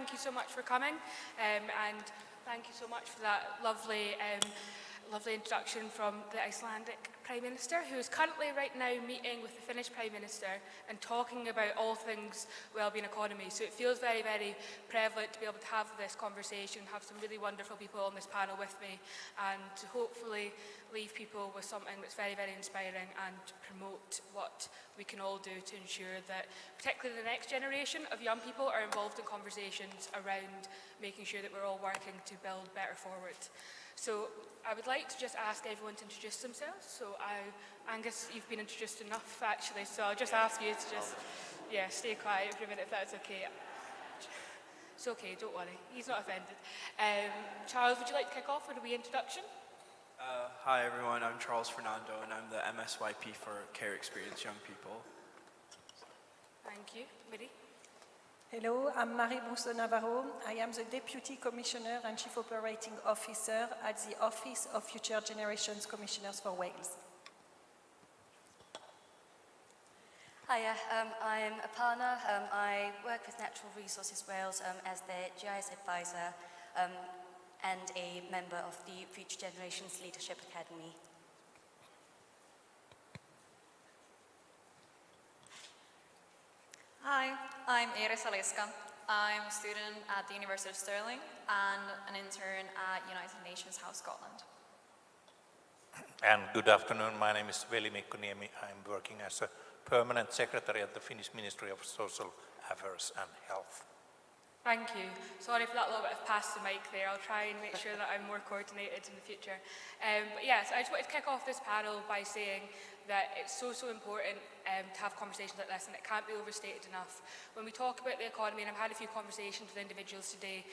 thank you so much for coming, and thank you so much for that lovely introduction from the Icelandic Prime Minister, who is currently right now meeting with the Finnish Prime Minister and talking about all things wellbeing economy. So it feels very, very prevalent to be able to have this conversation, have some really wonderful people on this panel with me, and to hopefully leave people with something that's very, very inspiring and promote what we can all do to ensure that particularly the next generation of young people are involved in conversations around making sure that we're all working to build better forward. So I would like to just ask everyone to introduce themselves. So Angus, you've been introduced enough actually, so I'll just ask you to just, stay quiet for a minute if that's okay. It's okay, don't worry, he's not offended. Charles, would you like to kick off with a wee introduction? Hi everyone, I'm Charles Fernando and I'm the MSYP for Care Experience Young People. Thank you. Veli? Hello, I'm Brousseau-Navarro. I am the Deputy Commissioner and Chief Operating Officer at the Office of Future Generations Commissioners for Wales. Hiya, I'm Arpana. I work with Natural Resources Wales as their GIS advisor and a member of the Future Generations Leadership Academy. Hi, I'm Iiris Aliska. I'm a student at the University of Stirling and an intern at United Nations House Scotland. And good afternoon, my name is Veli-Mikko Niemi. I'm working as a permanent secretary at the Finnish Ministry of Social Affairs and Health. Thank you. Sorry for that little bit of pass the mic there. I'll try and make sure that I'm more coordinated in the future. But yes, I just wanted to kick off this panel by saying that it's so important to have conversations like this, and it can't be overstated enough. When we talk about the economy, and I've had a few conversations with individuals today,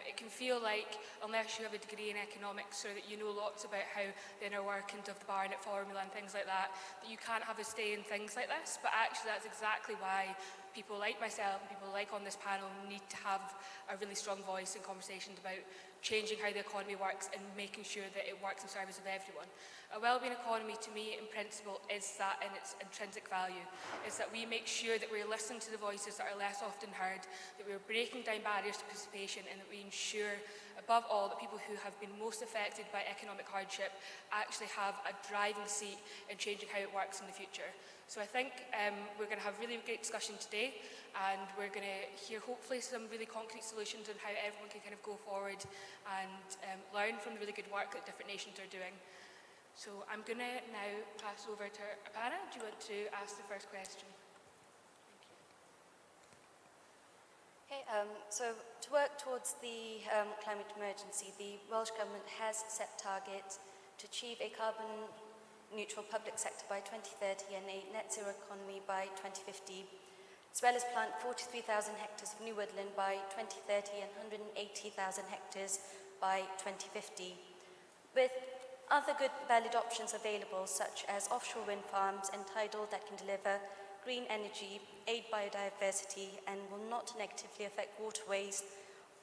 it can feel like, unless you have a degree in economics or that you know lots about how the inner workings of the Barnett formula and things like that you can't have a say in things like this. But actually that's exactly why people like myself and people like on this panel need to have a really strong voice in conversations about changing how the economy works and making sure that it works in service of everyone. A wellbeing economy, to me, in principle, is that in its intrinsic value, is that we make sure that we're listening to the voices that are less often heard, that we're breaking down barriers to participation, and that we ensure, above all, that people who have been most affected by economic hardship actually have a driving seat in changing how it works in the future. So I think we're going to have really great discussion today, and we're going to hear hopefully some really concrete solutions on how everyone can kind of go forward and learn from the really good work that different nations are doing. So I'm going to now pass over to Arpana. Do you want to ask the first question? Okay, so to work towards the climate emergency, the Welsh Government has set targets to achieve a carbon neutral public sector by 2030 and a net zero economy by 2050, as well as plant 43,000 hectares of new woodland by 2030 and 180,000 hectares by 2050. With other good valid options available, such as offshore wind farms and tidal that can deliver green energy, aid biodiversity, and will not negatively affect waterways,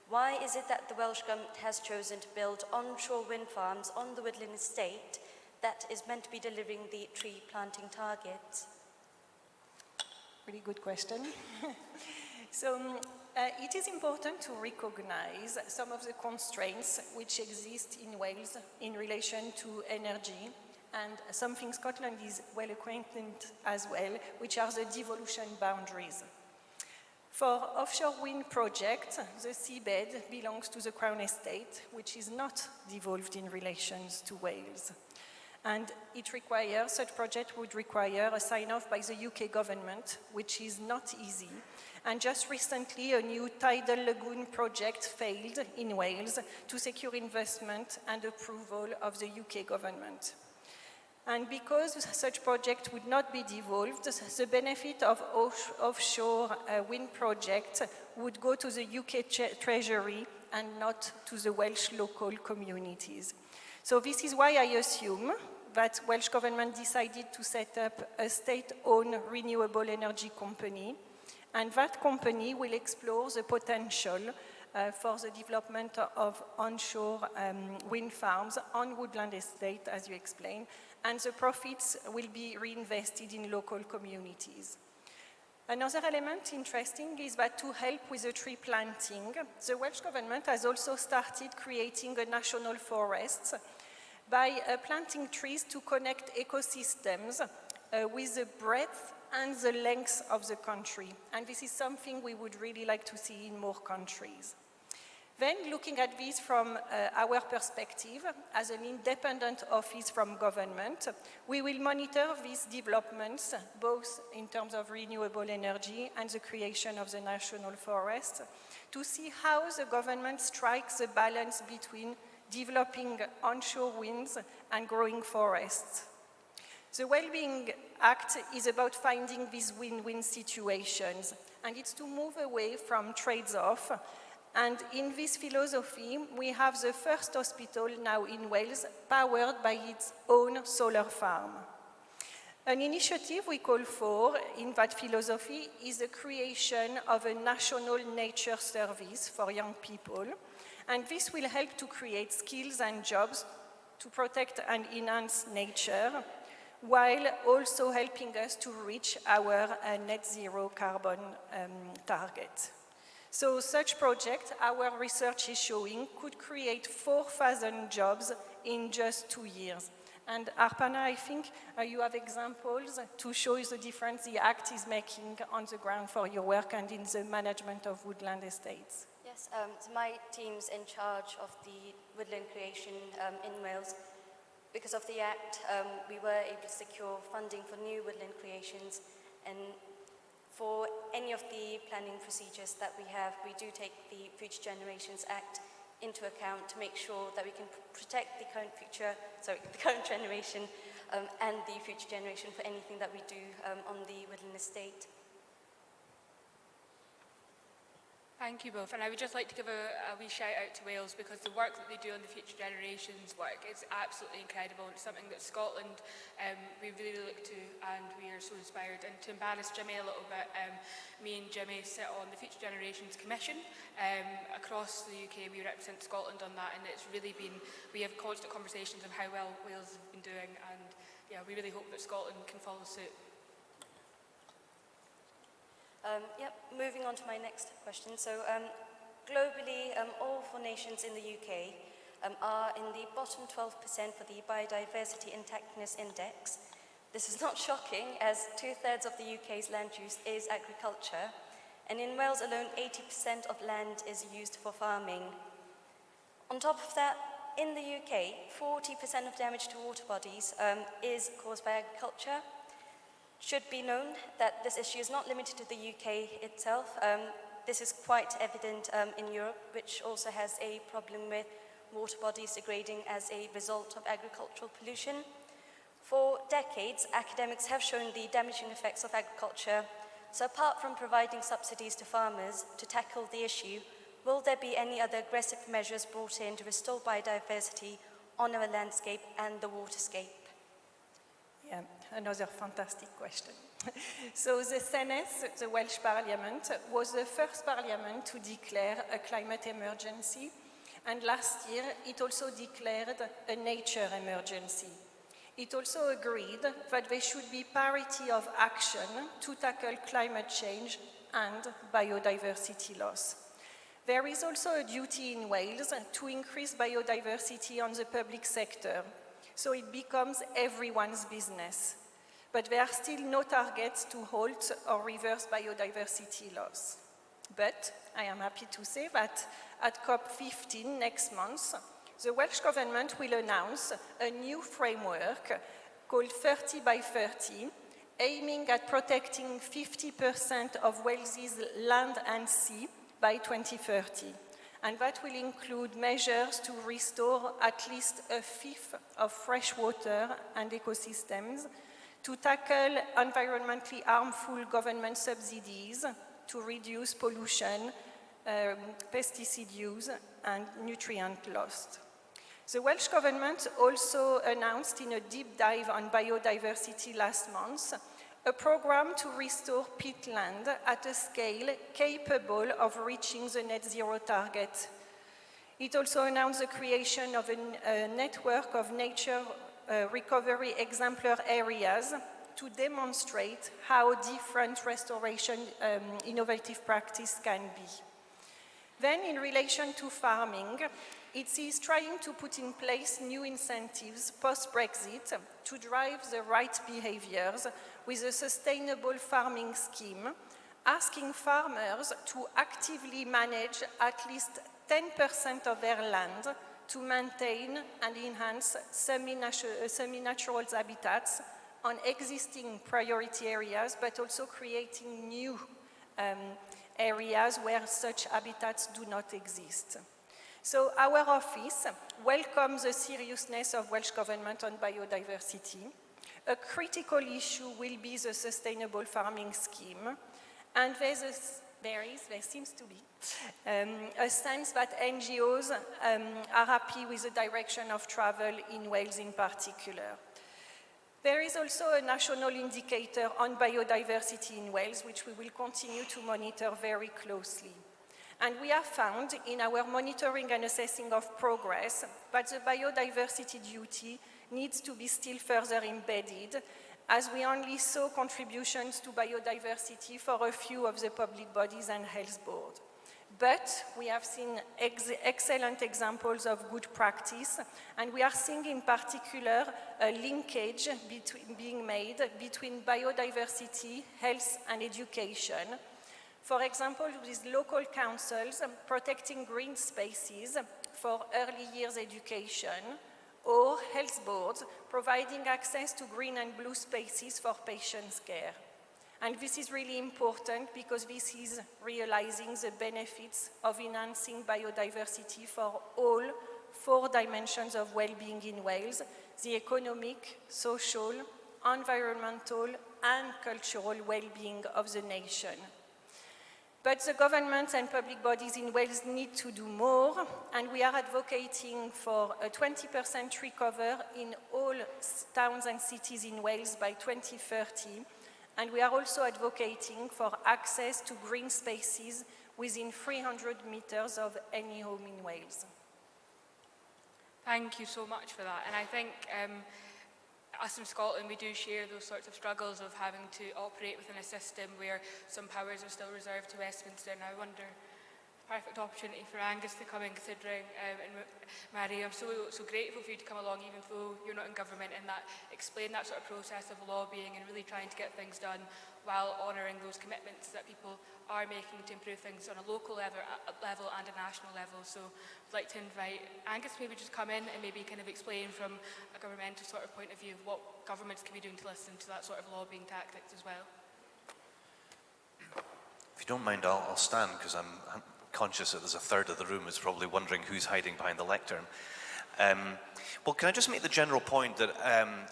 why is it that the Welsh Government has chosen to build onshore wind farms on the woodland estate that is meant to be delivering the tree planting targets? Really good question. It is important to recognize some of the constraints which exist in Wales in relation to energy, and something Scotland is well acquainted as well, which are the devolution boundaries. For offshore wind projects, the seabed belongs to the Crown Estate, which is not devolved in relation to Wales. And such project would require a sign-off by the UK government, which is not easy. And just recently, a new tidal lagoon project failed in Wales to secure investment and approval of the UK government. And because such project would not be devolved, the benefit of offshore wind projects would go to the UK Treasury and not to the Welsh local communities. So this is why I assume that Welsh government decided to set up a state-owned renewable energy company, and that company will explore the potential for the development of onshore wind farms on woodland estate, as you explained, and the profits will be reinvested in local communities. Another element interesting is that to help with the tree planting, the Welsh government has also started creating a national forest by planting trees to connect ecosystems with the breadth and the length of the country. And this is something we would really like to see in more countries. Then, looking at this from our perspective, as an independent office from government, we will monitor these developments, both in terms of renewable energy and the creation of the national forest, to see how the government strikes the balance between developing onshore winds and growing forests. The Wellbeing Act is about finding these win-win situations, and it's to move away from trades-off. And in this philosophy, we have the first hospital now in Wales powered by its own solar farm. An initiative we call for in that philosophy is the creation of a national nature service for young people, and this will help to create skills and jobs to protect and enhance nature, while also helping us to reach our net zero carbon target. So such project, our research is showing, could create 4,000 jobs in just 2 years. And Arpana, I think you have examples to show you the difference the Act is making on the ground for your work and in the management of woodland estates. Yes, so my team's in charge of the woodland creation in Wales. Because of the Act, we were able to secure funding for new woodland creations, and for any of the planning procedures that we have, we do take the Future Generations Act into account to make sure that we can protect the current generation and the future generation for anything that we do on the woodland estate. Thank you both, and I would just like to give a wee shout out to Wales, because the work that they do on the Future Generations work is absolutely incredible, and it's something that Scotland we really look to, and we are so inspired. And to embarrass Jimmy a little bit, me and Jimmy sit on the Future Generations Commission across the UK. We represent Scotland on that, and it's really been, we have constant conversations of how well Wales have been doing, and yeah, we really hope that Scotland can follow suit. Moving on to my next question. So globally, all 4 nations in the UK are in the bottom 12% for the Biodiversity Intactness Index. This is not shocking, as 2/3 of the UK's land use is agriculture, and in Wales alone, 80% of land is used for farming. On top of that, in the UK, 40% of damage to water bodies is caused by agriculture. Should be known that this issue is not limited to the UK itself. This is quite evident in Europe, which also has a problem with water bodies degrading as a result of agricultural pollution. For decades, academics have shown the damaging effects of agriculture. So apart from providing subsidies to farmers to tackle the issue, will there be any other aggressive measures brought in to restore biodiversity on our landscape and the waterscape? Yeah, another fantastic question. So the Senedd, the Welsh Parliament, was the first parliament to declare a climate emergency, and last year it also declared a nature emergency. It also agreed that there should be parity of action to tackle climate change and biodiversity loss. There is also a duty in Wales to increase biodiversity on the public sector, so it becomes everyone's business. But there are still no targets to halt or reverse biodiversity loss. But I am happy to say that at COP15 next month, the Welsh Government will announce a new framework called 30 by 30, aiming at protecting 50% of Wales's land and sea by 2030. And that will include measures to restore at least a fifth of fresh water and ecosystems, to tackle environmentally harmful government subsidies, to reduce pollution, pesticide use, and nutrient loss. The Welsh Government also announced in a deep dive on biodiversity last month a program to restore peatland at a scale capable of reaching the net zero target. It also announced the creation of a network of nature recovery exemplar areas to demonstrate how different restoration innovative practice can be. Then, in relation to farming, it is trying to put in place new incentives post-Brexit to drive the right behaviors with a sustainable farming scheme, asking farmers to actively manage at least 10% of their land to maintain and enhance semi-natural habitats on existing priority areas, but also creating new areas where such habitats do not exist. So our office welcomes the seriousness of Welsh Government on biodiversity. A critical issue will be the sustainable farming scheme, and there seems to be a sense that NGOs are happy with the direction of travel in Wales in particular. There is also a national indicator on biodiversity in Wales, which we will continue to monitor very closely. And we have found in our monitoring and assessing of progress that the biodiversity duty needs to be still further embedded, as we only saw contributions to biodiversity for a few of the public bodies and health board. But we have seen excellent examples of good practice, and we are seeing in particular a linkage being made between biodiversity, health, and education. For example, with local councils protecting green spaces for early years education, or health boards providing access to green and blue spaces for patients' care. And this is really important because this is realizing the benefits of enhancing biodiversity for all 4 dimensions of well-being in Wales: the economic, social, environmental, and cultural well-being of the nation. But the governments and public bodies in Wales need to do more, and we are advocating for a 20% recover in all towns and cities in Wales by 2030, and we are also advocating for access to green spaces within 300 meters of any home in Wales. Thank you so much for that. And I think us in Scotland, we do share those sorts of struggles of having to operate within a system where some powers are still reserved to Westminster. And I wonder, perfect opportunity for Angus to come in, considering, and Mary, I'm so grateful for you to come along, even though you're not in government, and that explain that sort of process of lobbying and really trying to get things done while honouring those commitments that people are making to improve things on a local level and a national level. So I'd like to invite Angus to maybe just come in and maybe kind of explain from a governmental sort of point of view what governments can be doing to listen to that sort of lobbying tactics as well. If you don't mind, I'll stand, because I'm conscious that there's a third of the room is probably wondering who's hiding behind the lectern. Well, can I just make the general point that,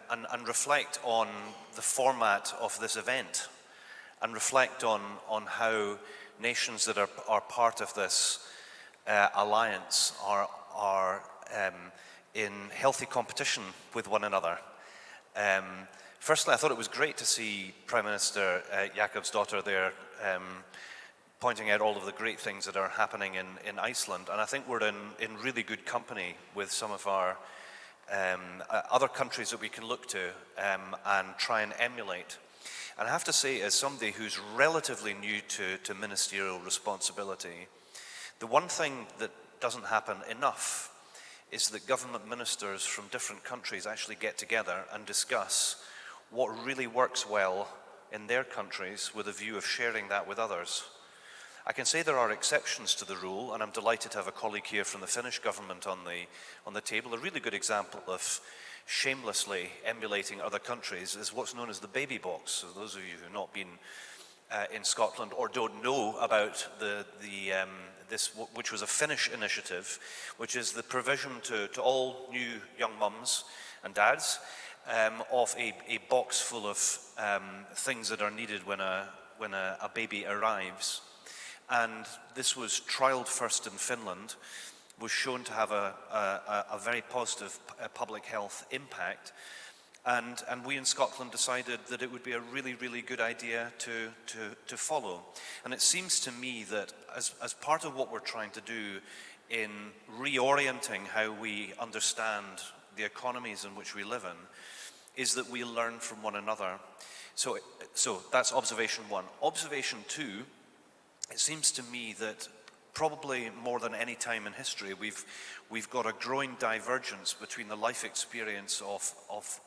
and reflect on the format of this event, and reflect on how nations that are part of this alliance are in healthy competition with one another. Firstly, I thought it was great to see Prime Minister Jakobsdóttir there pointing out all of the great things that are happening in Iceland, and I think we're in really good company with some of our other countries that we can look to and try and emulate. And I have to say, as somebody who's relatively new to ministerial responsibility, the one thing that doesn't happen enough is that government ministers from different countries actually get together and discuss what really works well in their countries with a view of sharing that with others. I can say there are exceptions to the rule, and I'm delighted to have a colleague here from the Finnish government on the table. A really good example of shamelessly emulating other countries is what's known as the baby box. So those of you who have not been in Scotland or don't know about this, which was a Finnish initiative, which is the provision to all new young mums and dads of a box full of things that are needed when a baby arrives. And this was trialled first in Finland, was shown to have a very positive public health impact, and we in Scotland decided that it would be a really, really good idea to follow. And it seems to me that as part of what we're trying to do in reorienting how we understand the economies in which we live in, is that we learn from one another. So that's observation one. Observation two, it seems to me that probably more than any time in history, we've got a growing divergence between the life experience of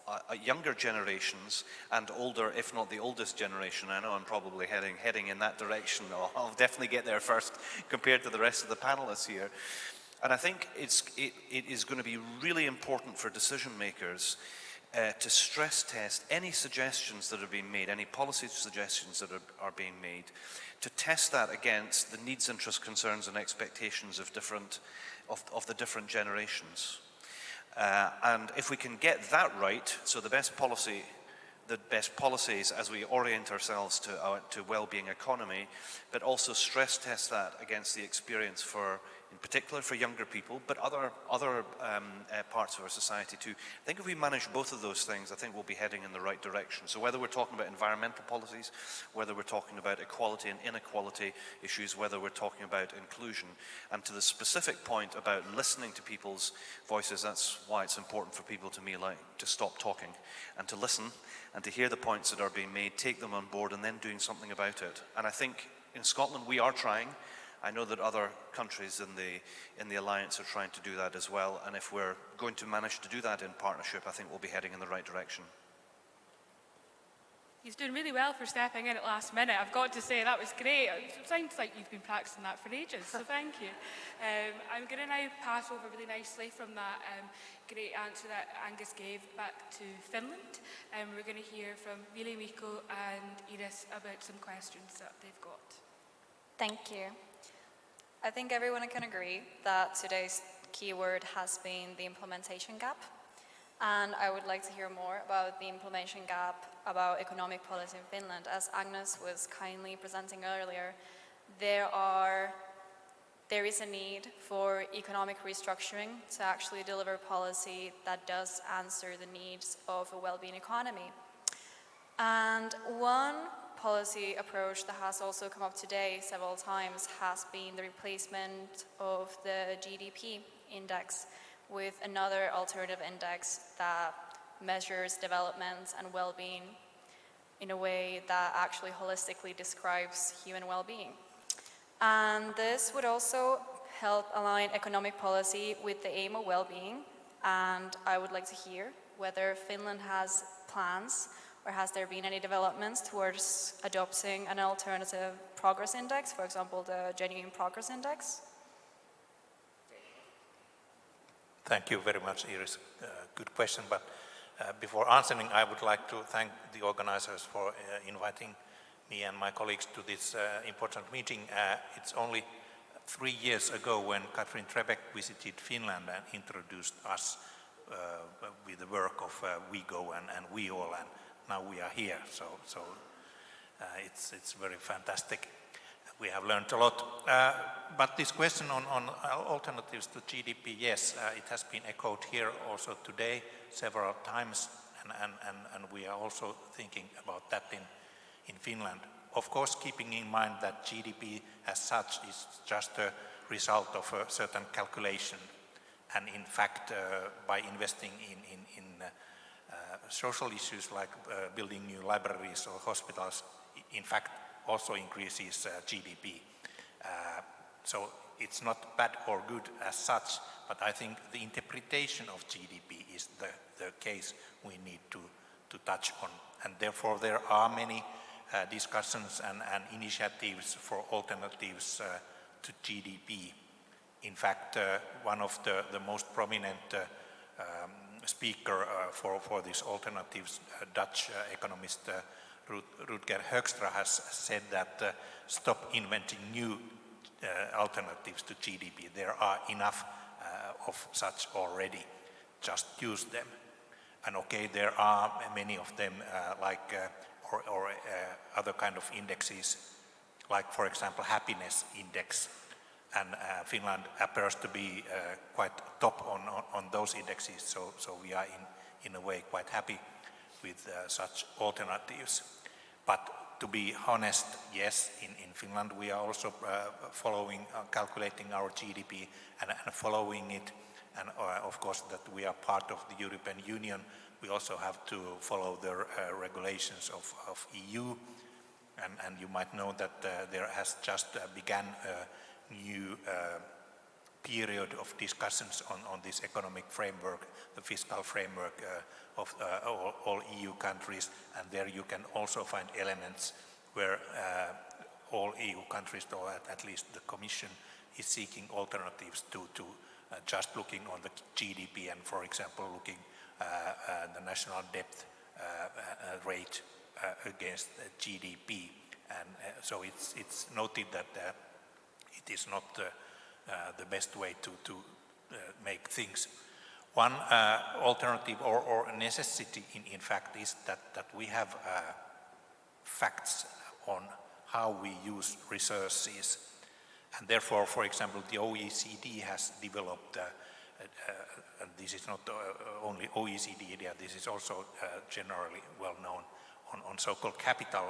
younger generations and older, if not the oldest generation. I know I'm probably heading in that direction. I'll definitely get there first compared to the rest of the panelists here. And I think it is going to be really important for decision makers to stress test any suggestions that are being made, any policy suggestions that are being made, to test that against the needs, interests, concerns and expectations of the different generations. And if we can get that right, so the best policies as we orient ourselves to well-being economy, but also stress test that against the experience in particular for younger people, but other parts of our society too. I think if we manage both of those things, I think we'll be heading in the right direction. So whether we're talking about environmental policies, whether we're talking about equality and inequality issues, whether we're talking about inclusion, and to the specific point about listening to people's voices, that's why it's important for people to me to stop talking and to listen and to hear the points that are being made, take them on board, and then doing something about it. And I think in Scotland we are trying. I know that other countries in the Alliance are trying to do that as well, and if we're going to manage to do that in partnership, I think we'll be heading in the right direction. He's doing really well for stepping in at last minute. I've got to say, that was great. It sounds like you've been practicing that for ages, so thank you. I'm going to now pass over really nicely from that great answer that Angus gave back to Finland. We're going to hear from Veli-Mikko and Iiris about some questions that they've got. Thank you. I think everyone can agree that today's keyword has been the implementation gap. And I would like to hear more about the implementation gap, about economic policy in Finland. As Agnes was kindly presenting earlier, there is a need for economic restructuring to actually deliver policy that does answer the needs of a well-being economy. And one policy approach that has also come up today several times has been the replacement of the GDP index with another alternative index that measures development and well-being in a way that actually holistically describes human well-being. And this would also help align economic policy with the aim of well-being. And I would like to hear whether Finland has plans or has there been any developments towards adopting an alternative progress index, for example, the Genuine Progress Index? Thank you very much, Iiris. Good question, but before answering, I would like to thank the organizers for inviting me and my colleagues to this important meeting. It's only 3 years ago when Katrin Trebek visited Finland and introduced us with the work of We Go and We All, and now we are here, so it's very fantastic. We have learned a lot. But this question on alternatives to GDP, yes, it has been echoed here also today several times, and we are also thinking about that in Finland. Of course, keeping in mind that GDP as such is just a result of a certain calculation, and in fact, by investing in social issues like building new libraries or hospitals, in fact, also increases GDP. So it's not bad or good as such, but I think the interpretation of GDP is the case we need to touch on. And therefore there are many discussions and initiatives for alternatives to GDP. In fact, one of the most prominent speaker for these alternatives, Dutch economist Rutger Hoekstra, has said that stop inventing new alternatives to GDP. There are enough of such already. Just use them. And okay, there are many of them or other kind of indexes, like for example happiness index. And Finland appears to be quite top on those indexes, so we are in a way quite happy with such alternatives. But to be honest, yes, in Finland we are also calculating our GDP and following it, and of course that we are part of the European Union, we also have to follow the regulations of EU, and you might know that there has just begun a new period of discussions on this economic framework, the fiscal framework of all EU countries, and there you can also find elements where all EU countries, or at least the Commission, is seeking alternatives to just looking on the GDP and, for example, looking the national debt rate against GDP. And so it's noted that it is not the best way to make things. One alternative or necessity, in fact, is that we have facts on how we use resources. And therefore, for example, the OECD has developed, and this is not only OECD idea, this is also generally well known, on so-called capital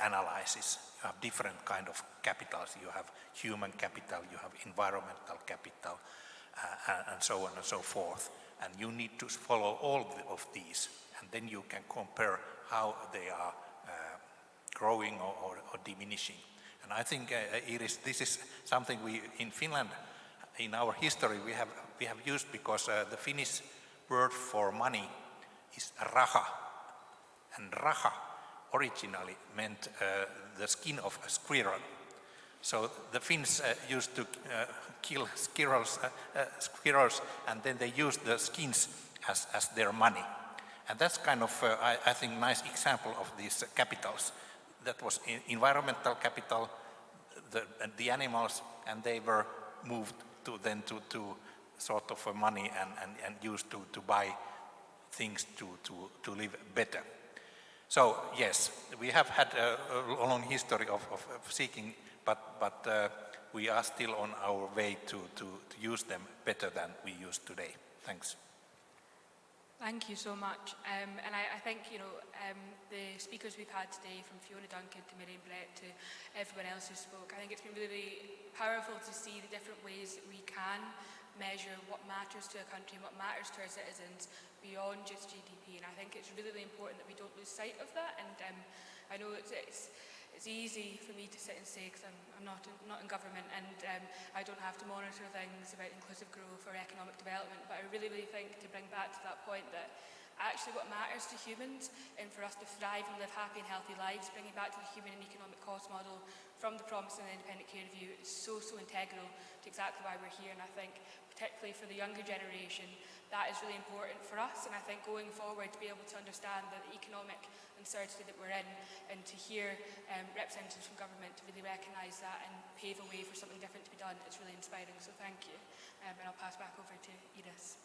analysis. You have different kind of capitals. You have human capital, you have environmental capital, and so on and so forth. And you need to follow all of these, and then you can compare how they are growing or diminishing. And I think, Iiris, this is something we in Finland, in our history, we have used, because the Finnish word for money is raha, and raha originally meant the skin of a squirrel. So the Finns used to kill squirrels, and then they used the skins as their money. And that's kind of, I think, nice example of these capitals. That was environmental capital, the animals, and they were moved to sort of money and used to buy things to live better. So yes, we have had a long history of seeking, but we are still on our way to use them better than we use today. Thanks. Thank you so much. And I think, the speakers we've had today, from Fiona Duncan to Miriam Brett to everyone else who spoke, I think it's been really powerful to see the different ways that we can measure what matters to a country and what matters to our citizens beyond just GDP. And I think it's really, really important that we don't lose sight of that. And I know it's easy for me to sit and say, because I'm not in government, and I don't have to monitor things about inclusive growth or economic development, but I really, really think, to bring back to that point, that actually what matters to humans, and for us to thrive and live happy and healthy lives, bringing back to the human and economic cost model from the Promise and the Independent Care Review, is so integral to exactly why we're here. And I think, particularly for the younger generation, that is really important for us. And I think going forward, to be able to understand the economic uncertainty that we're in, and to hear representatives from government to really recognise that and pave a way for something different to be done, it's really inspiring. So thank you. And I'll pass back over to Iiris.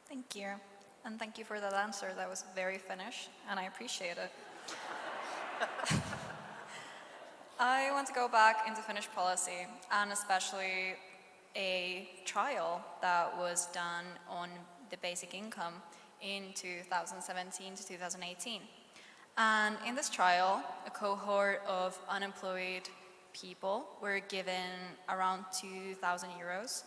Thank you. And thank you for that answer. That was very Finnish, and I appreciate it. I want to go back into Finnish policy, and especially a trial that was done on the basic income in 2017 to 2018. And in this trial, a cohort of unemployed people were given around 2,000 euros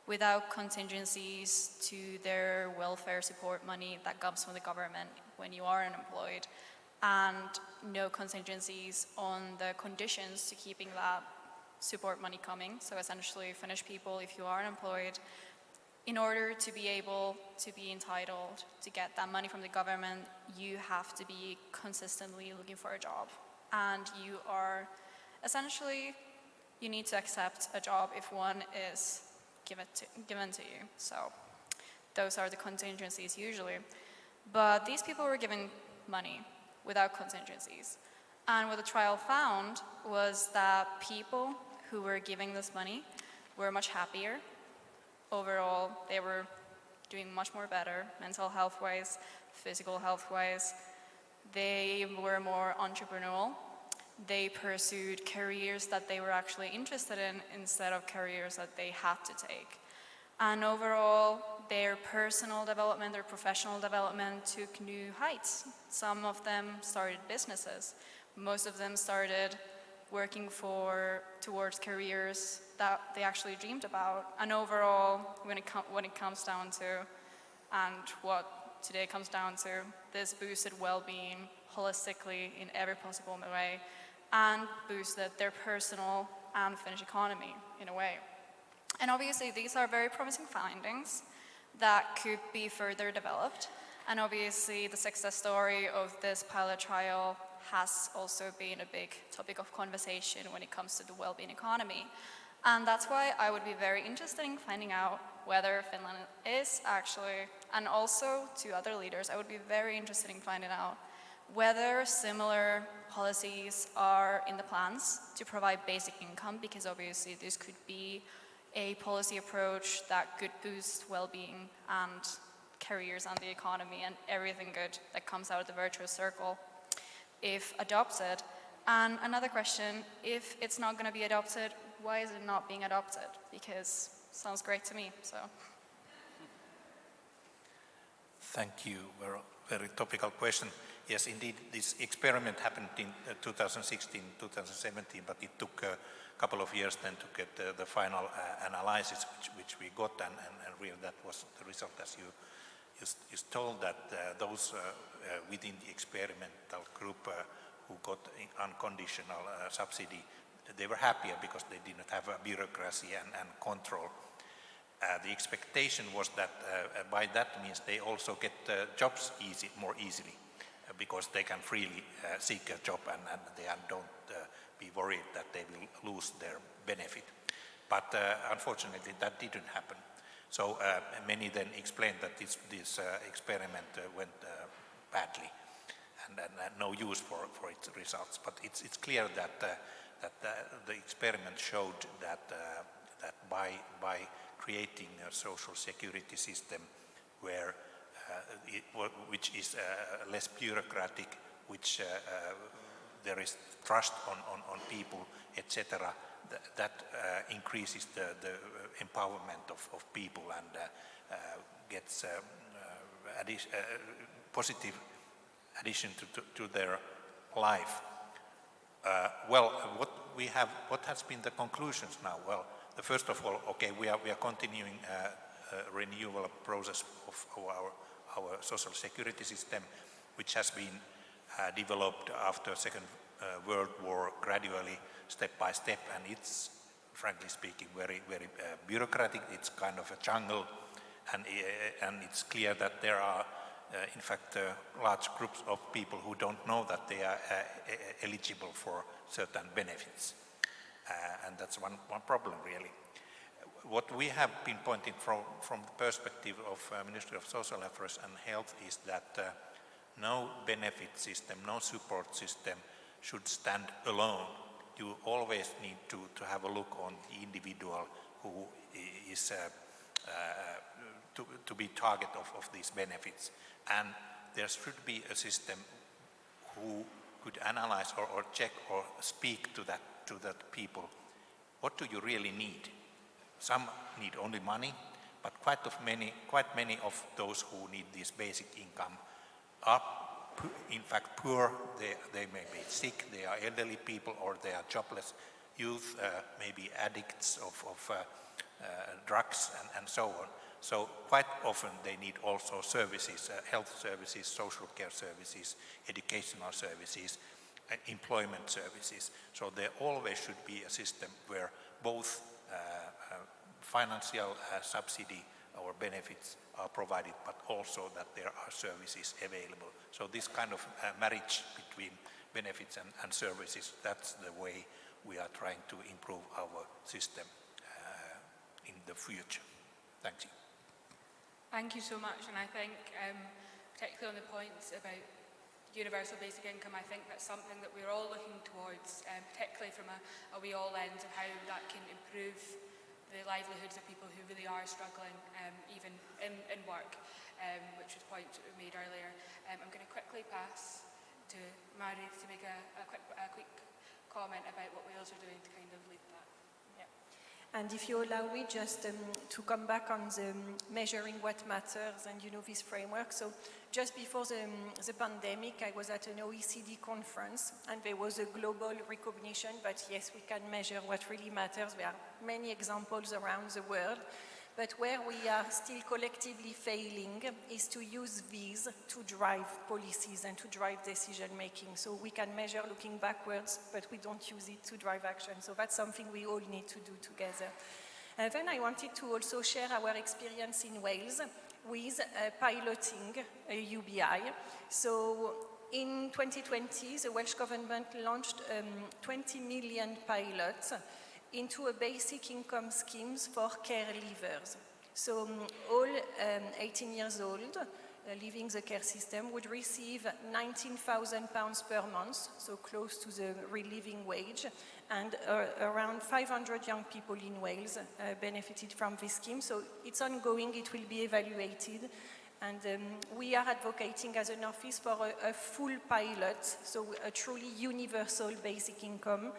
without contingencies to their welfare support money that comes from the government when you are unemployed, and no contingencies on the conditions to keeping that support money coming. So essentially, Finnish people, if you are unemployed, in order to be able to be entitled to get that money from the government, you have to be consistently looking for a job. And you are essentially, you need to accept a job if one is given to you. So those are the contingencies usually. But these people were given money without contingencies. And what the trial found was that people who were giving this money were much happier. Overall, they were doing much more better, mental health-wise, physical health-wise. They were more entrepreneurial. They pursued careers that they were actually interested in instead of careers that they had to take. And overall, their personal development, their professional development took new heights. Some of them started businesses. Most of them started working towards careers that they actually dreamed about. And overall, when it comes down to, and what today comes down to this boosted well-being holistically in every possible way and boosted their personal and Finnish economy in a way. And obviously these are very promising findings that could be further developed. And obviously the success story of this pilot trial has also been a big topic of conversation when it comes to the well-being economy. And that's why I would be very interested in finding out whether Finland is actually, and also to other leaders, I would be very interested in finding out whether similar policies are in the plans to provide basic income, because obviously this could be a policy approach that could boost well-being and careers and the economy and everything good that comes out of the virtuous circle if adopted. And another question, if it's not going to be adopted, why is it not being adopted? Because it sounds great to me, so. Thank you. Very topical question. Yes, indeed, this experiment happened in 2016, 2017, but it took a couple of years then to get the final analysis which we got, and really that was the result, as you told, that those within the experimental group who got unconditional subsidy, they were happier because they did not have a bureaucracy and control. The expectation was that by that means they also get jobs more easily because they can freely seek a job and they don't be worried that they will lose their benefit. But unfortunately that didn't happen. So many then explained that this experiment went badly and no use for its results. But it's clear that the experiment showed that by creating a social security system where which is less bureaucratic, which there is trust on people, etc., that increases the empowerment of people and gets positive addition to their life. Well, what has been the conclusions now? Well, first of all, okay, we are continuing a renewal process of our social security system, which has been developed after Second World War gradually, step by step, and it's, frankly speaking, very bureaucratic. It's kind of a jungle, and it's clear that there are in fact large groups of people who don't know that they are eligible for certain benefits, and that's one problem really. What we have been pointing from the perspective of Ministry of Social Affairs and Health is that no benefit system, no support system should stand alone. You always need to have a look on the individual who is to be target of these benefits. And there should be a system who could analyze or check or speak to that people. What do you really need? Some need only money, but quite many of those who need this basic income are in fact poor. They may be sick, they are elderly people, or they are jobless youth, maybe addicts of drugs and so on. So quite often they need also services, health services, social care services, educational services, employment services. So there always should be a system where both financial subsidy or benefits are provided, but also that there are services available. So this kind of marriage between benefits and services, that's the way we are trying to improve our system in the future. Thank you. Thank you so much, and I think particularly on the points about universal basic income, I think that's something that we're all looking towards, particularly from a we all lens of how that can improve the livelihoods of people who really are struggling, even in work, which was a point we made earlier. I'm going to quickly pass to Mari to make a quick comment about what Wales are doing to kind of lead that. And if you allow me just to come back on the measuring what matters and this framework. So just before the pandemic, I was at an OECD conference and there was a global recognition that yes, we can measure what really matters. There are many examples around the world, But where we are still collectively failing is to use these to drive policies and to drive decision making. So we can measure looking backwards, but we don't use it to drive action. So that's something we all need to do together. And then I wanted to also share our experience in Wales with piloting a UBI. So in 2020, the Welsh government launched 20 million pilots into a basic income schemes for care leavers. So all 18 years old leaving the care system would receive £19,000 per month, so close to the living wage, and around 500 young people in Wales benefited from this scheme. So it's ongoing, it will be evaluated, and we are advocating as an office for a full pilot, so a truly universal basic income.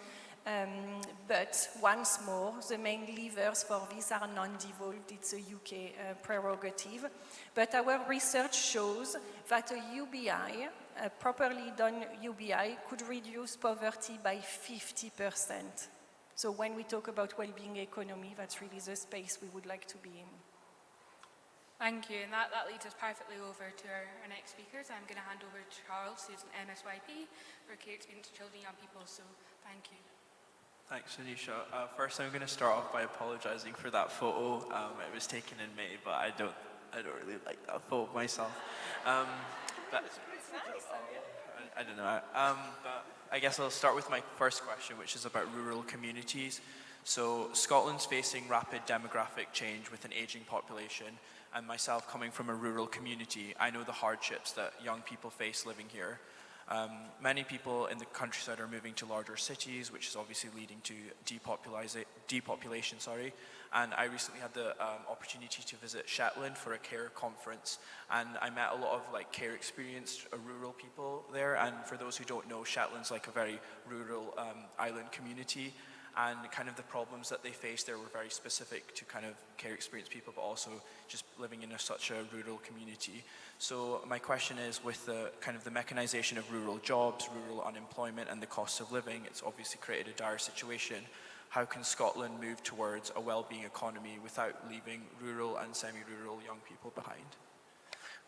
But once more, the main levers for this are non-devolved. It's a UK prerogative. But our research shows that a UBI, a properly done UBI, could reduce poverty by 50%. So when we talk about well-being economy, that's really the space we would like to be in. Thank you, and that leads us perfectly over to our next speakers. I'm going to hand over to Charles, who's an MSYP for care experience of children and young people, so thank you. Thanks, Denisha. First, I'm going to start off by apologising for that photo. It was taken in May, but I don't really like that photo myself. But I don't know. But I guess I'll start with my first question, which is about rural communities. So Scotland's facing rapid demographic change with an ageing population, and myself coming from a rural community, I know the hardships that young people face living here. Many people in the countryside are moving to larger cities, which is obviously leading to depopulation. And I recently had the opportunity to visit Shetland for a care conference, and I met a lot of care experienced rural people there. And for those who don't know, Shetland's like a very rural island community, and kind of the problems that they face there were very specific to kind of care experienced people, but also just living in such a rural community. So my question is, with the kind of the mechanization of rural jobs, rural unemployment, and the cost of living, it's obviously created a dire situation. How can Scotland move towards a well-being economy without leaving rural and semi-rural young people behind?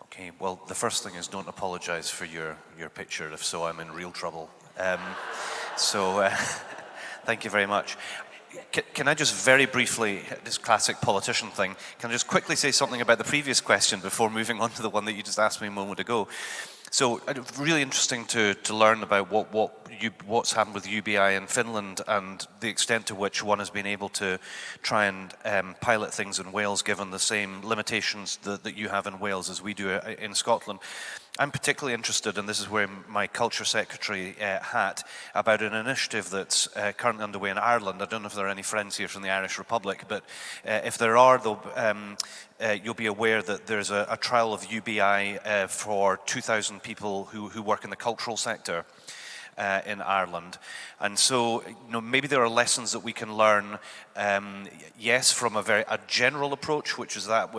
Okay, well, the first thing is don't apologise for your picture. If so, I'm in real trouble. Thank you very much. Can I just very briefly, this classic politician thing, can I just quickly say something about the previous question before moving on to the one that you just asked me a moment ago? So really interesting to learn about what's happened with UBI in Finland and the extent to which one has been able to try and pilot things in Wales, given the same limitations that you have in Wales as we do in Scotland. I'm particularly interested, and this is where my Culture Secretary hat, about an initiative that's currently underway in Ireland. I don't know if there are any friends here from the Irish Republic, but if there are, you'll be aware that there's a trial of UBI for 2,000 people who work in the cultural sector in Ireland. And so, maybe there are lessons that we can learn, yes, from a general approach, which is that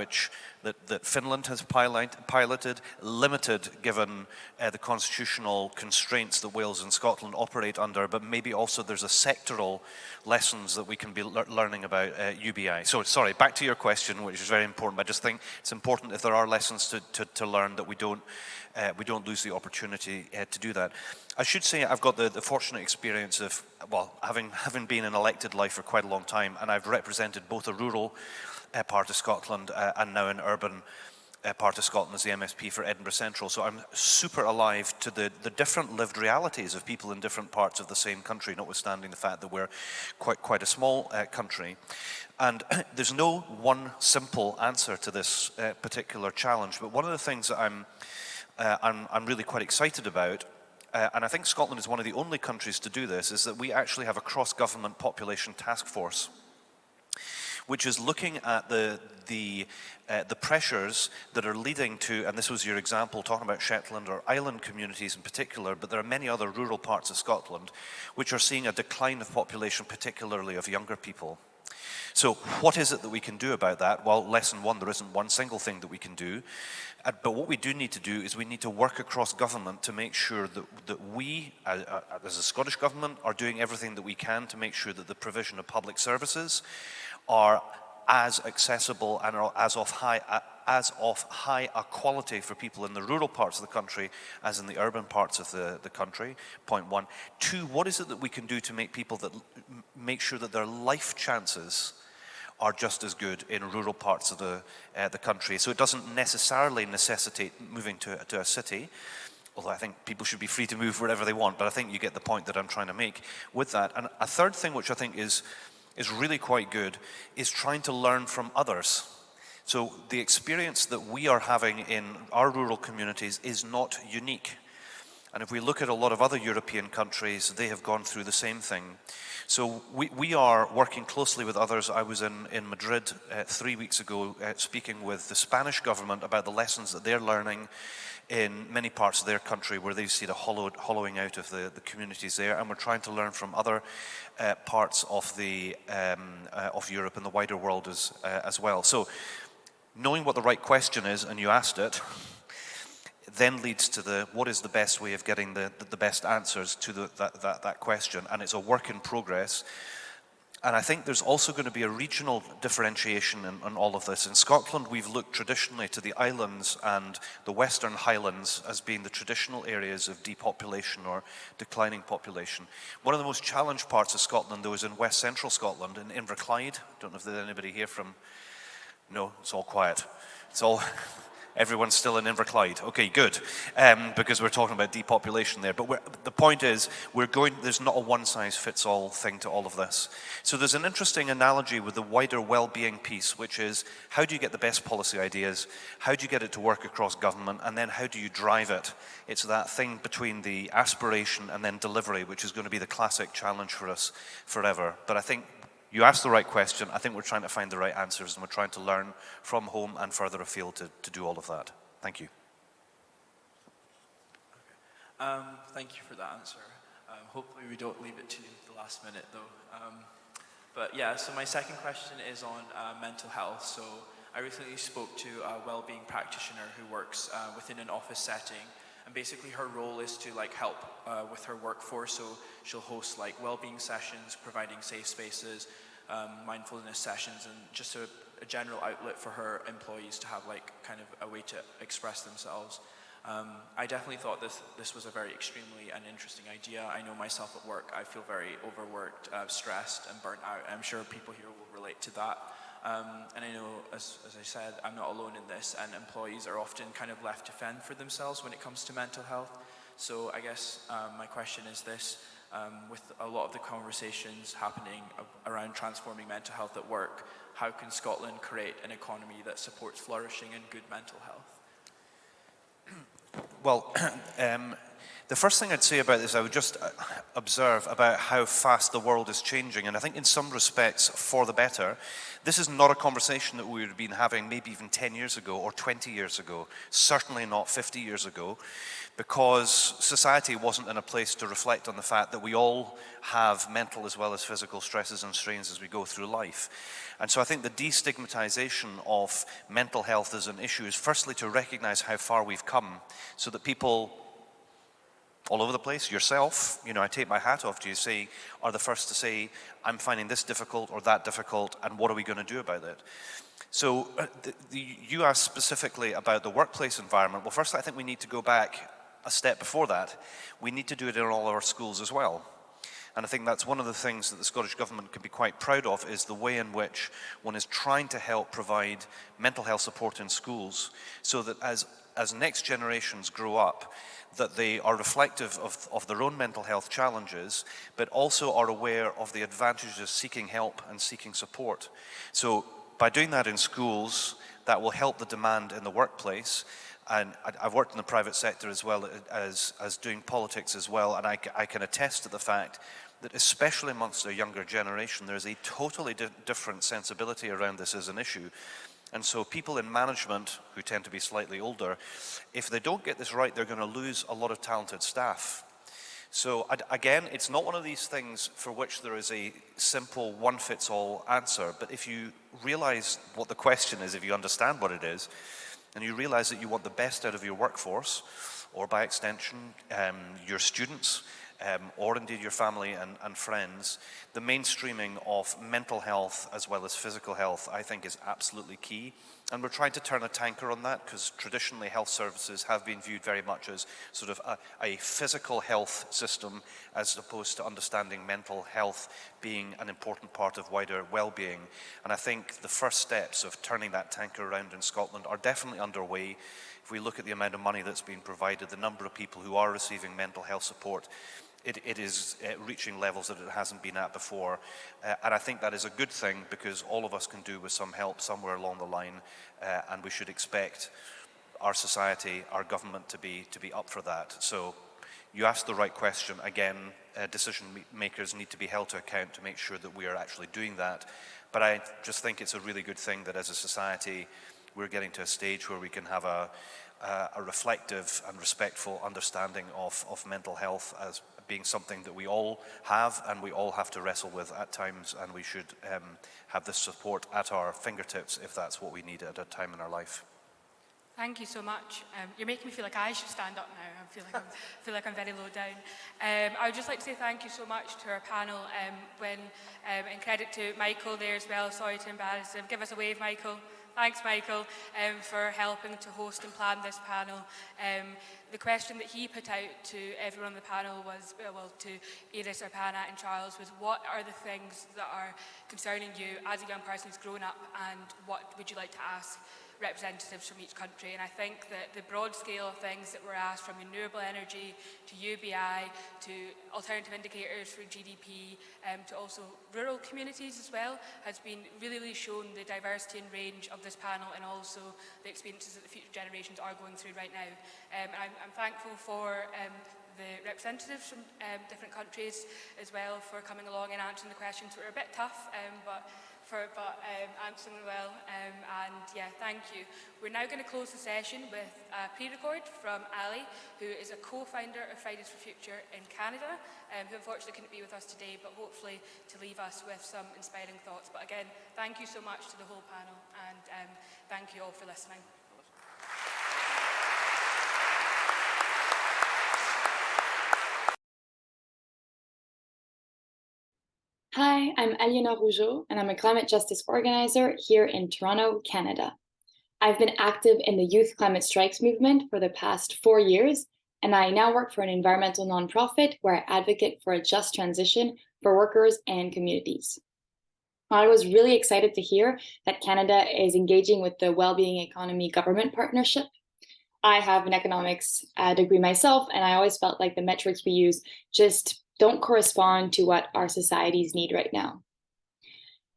Finland has piloted, limited given the constitutional constraints that Wales and Scotland operate under, but maybe also there's a sectoral lessons that we can be learning about UBI. So, sorry, back to your question, which is very important. I just think it's important, if there are lessons to learn, that we don't lose the opportunity to do that. I should say I've got the fortunate experience of, having been in elected life for quite a long time, and I've represented both a rural part of Scotland and now an urban part of Scotland as the MSP for Edinburgh Central. So I'm super alive to the different lived realities of people in different parts of the same country, notwithstanding the fact that we're quite a small country. And there's no one simple answer to this particular challenge, but one of the things that I'm really quite excited about, and I think Scotland is one of the only countries to do this, is that we actually have a cross-government population task force, which is looking at the pressures that are leading to, and this was your example talking about Shetland or island communities in particular, but there are many other rural parts of Scotland which are seeing a decline of population, particularly of younger people. So what is it that we can do about that? Well, lesson one, there isn't one single thing that we can do. But what we do need to do is we need to work across government to make sure that we, as a Scottish government, are doing everything that we can to make sure that the provision of public services are as accessible and are as of high a quality for people in the rural parts of the country as in the urban parts of the country, point one. Two, what is it that we can do to make people make sure that their life chances are just as good in rural parts of the country? So it doesn't necessarily necessitate moving to a city, although I think people should be free to move wherever they want, but I think you get the point that I'm trying to make with that. And a third thing which I think is really quite good is trying to learn from others. So the experience that we are having in our rural communities is not unique. And if we look at a lot of other European countries, they have gone through the same thing. So we are working closely with others. I was in Madrid 3 weeks ago speaking with the Spanish government about the lessons that they're learning in many parts of their country where they've seen a hollowing out of the communities there, and we're trying to learn from other parts of Europe and the wider world as well. So knowing what the right question is, and you asked it, then leads to what is the best way of getting the best answers to that question, and it's a work in progress. And I think there's also going to be a regional differentiation in all of this. In Scotland, we've looked traditionally to the islands and the Western Highlands as being the traditional areas of depopulation or declining population. One of the most challenged parts of Scotland, though, is in West Central Scotland, in Inverclyde. I don't know if there's anybody here from... No, it's all quiet. It's all... Everyone's still in Inverclyde. Okay, good, because we're talking about depopulation there. But the point is, there's not a one-size-fits-all thing to all of this. So there's an interesting analogy with the wider well-being piece, which is, how do you get the best policy ideas? How do you get it to work across government? And then how do you drive it? It's that thing between the aspiration and then delivery, which is going to be the classic challenge for us forever. But I think you asked the right question. I think we're trying to find the right answers, and we're trying to learn from home and further afield to do all of that. Thank you. Okay. Thank you for that answer. Hopefully we don't leave it to the last minute, though. But yeah, so my second question is on mental health. So I recently spoke to a well-being practitioner who works within an office setting. And basically her role is to help with her workforce, so she'll host well-being sessions, providing safe spaces, mindfulness sessions, and just a general outlet for her employees to have kind of a way to express themselves. I definitely thought this was a very extremely and interesting idea. I know myself at work, I feel very overworked, stressed and burnt out. I'm sure people here will relate to that. And I know, as I said, I'm not alone in this, and employees are often kind of left to fend for themselves when it comes to mental health. So I guess my question is this, with a lot of the conversations happening around transforming mental health at work, how can Scotland create an economy that supports flourishing and good mental health? Well, the first thing I'd say about this, I would just observe about how fast the world is changing, and I think in some respects for the better. This is not a conversation that we would have been having maybe even 10 years ago or 20 years ago, certainly not 50 years ago, because society wasn't in a place to reflect on the fact that we all have mental as well as physical stresses and strains as we go through life. And so I think the destigmatization of mental health as an issue is firstly to recognize how far we've come, so that people all over the place, yourself, I take my hat off to you, are the first to say, I'm finding this difficult or that difficult, and what are we going to do about it? So you asked specifically about the workplace environment. Well, first I think we need to go back a step before that. We need to do it in all our schools as well. And I think that's one of the things that the Scottish Government can be quite proud of, is the way in which one is trying to help provide mental health support in schools, so that as next generations grow up, that they are reflective of their own mental health challenges, but also are aware of the advantages of seeking help and seeking support. So by doing that in schools, that will help the demand in the workplace. And I've worked in the private sector as well as doing politics as well, and I can attest to the fact that especially amongst the younger generation, there's a totally different sensibility around this as an issue. And so people in management, who tend to be slightly older, if they don't get this right, they're going to lose a lot of talented staff. So again, it's not one of these things for which there is a simple one-fits-all answer, but if you realize what the question is, if you understand what it is, and you realize that you want the best out of your workforce, or by extension, your students, or indeed your family and friends, the mainstreaming of mental health as well as physical health, I think, is absolutely key. And we're trying to turn a tanker on that, because traditionally health services have been viewed very much as sort of a physical health system, as opposed to understanding mental health being an important part of wider well-being. And I think the first steps of turning that tanker around in Scotland are definitely underway. If we look at the amount of money that's been provided, the number of people who are receiving mental health support, it is reaching levels that it hasn't been at before. And I think that is a good thing, because all of us can do with some help somewhere along the line, and we should expect our society, our government to be up for that. So you asked the right question. Again, decision makers need to be held to account to make sure that we are actually doing that. But I just think it's a really good thing that as a society we're getting to a stage where we can have a reflective and respectful understanding of mental health as being something that we all have and we all have to wrestle with at times, and we should have this support at our fingertips if that's what we need at a time in our life. Thank you so much. You're making me feel like I should stand up now. I feel like I'm very low down. I would just like to say thank you so much to our panel, and credit to Michael there as well. Sorry to embarrass him. Give us a wave, Michael. Thanks, Michael, for helping to host and plan this panel. The question that he put out to everyone on the panel was, well, to Iiris, Arpana and Charles, was what are the things that are concerning you as a young person who's grown up, and what would you like to ask representatives from each country? And I think that the broad scale of things that were asked, from renewable energy to UBI to alternative indicators for GDP, to also rural communities as well, has been really shown the diversity and range of this panel, and also the experiences that the future generations are going through right now. And I'm thankful for the representatives from different countries as well for coming along and answering the questions that were a bit tough, but answering well, and yeah, thank you. We're now going to close the session with a pre-record from Allie, who is a co-founder of Fridays for Future in Canada, who unfortunately couldn't be with us today, but hopefully to leave us with some inspiring thoughts. But again, thank you so much to the whole panel, and thank you all for listening. Hi, I'm Rougeot, and I'm a climate justice organizer here in Toronto, Canada. I've been active in the youth climate strikes movement for the past 4 years, and I now work for an environmental nonprofit where I advocate for a just transition for workers and communities. I was really excited to hear that Canada is engaging with the Wellbeing Economy Government Partnership. I have an economics degree myself, and I always felt like the metrics we use just don't correspond to what our societies need right now.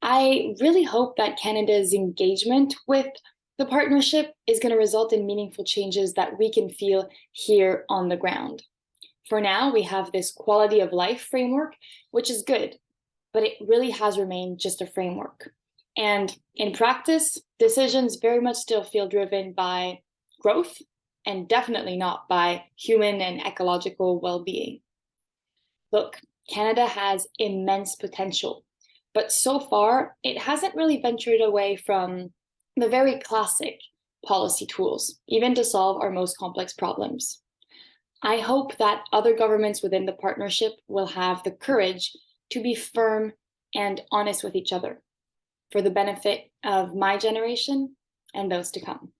I really hope that Canada's engagement with the partnership is going to result in meaningful changes that we can feel here on the ground. For now, we have this quality of life framework, which is good, but it really has remained just a framework. And in practice, decisions very much still feel driven by growth, and definitely not by human and ecological well-being. Look, Canada has immense potential, but so far it hasn't really ventured away from the very classic policy tools, even to solve our most complex problems. I hope that other governments within the partnership will have the courage to be firm and honest with each other for the benefit of my generation and those to come.